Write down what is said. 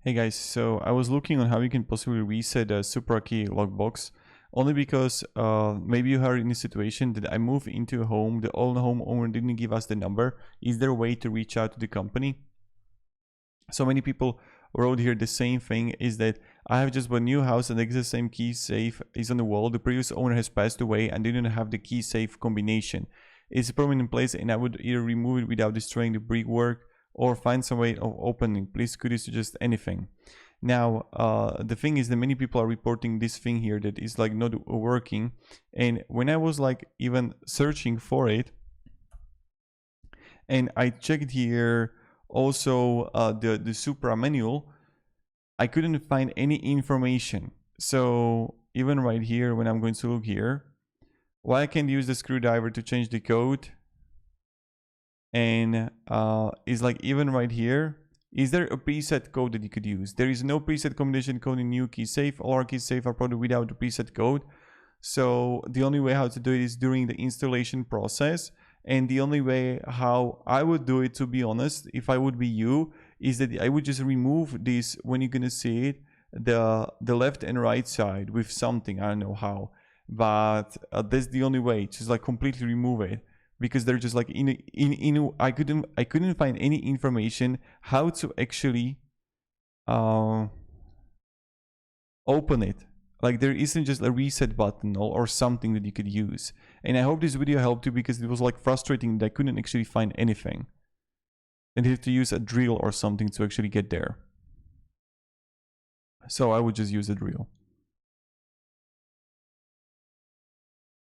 Hey guys, so I was looking on how you can possibly reset a Supra key lockbox, only because maybe you are in a situation that I move into a home, the old homeowner didn't give us the number. Is there a way to reach out to the company? So many people wrote here the same thing, is that I have just bought a new house and the exact same key safe is on the wall. The previous owner has passed away and didn't have the key safe combination. It's a permanent in place and I would either remove it without destroying the brickwork or find some way of opening. Please could you suggest anything? Now the thing is that many people are reporting this thing here that is like not working, and when I was like even searching for it and I checked here also the Supra manual, I couldn't find any information. So even right here, when I'm going to look here, why I can't use the screwdriver to change the code, and is like even right here, is there a preset code that you could use? There is no preset combination code in new key safe. All our key safe are probably without the preset code. So the only way how to do it is during the installation process. And the only way how I would do it, to be honest, if I would be you, is that I would just remove this when you're gonna see it, the left and right side with something. I don't know how, but that's the only way. Just like completely remove it, because they're just like I couldn't find any information how to actually open it. Like there isn't just a reset button or something that you could use. And I hope this video helped you, because it was like frustrating that I couldn't actually find anything. And you have to use a drill or something to actually get there. So I would just use a drill.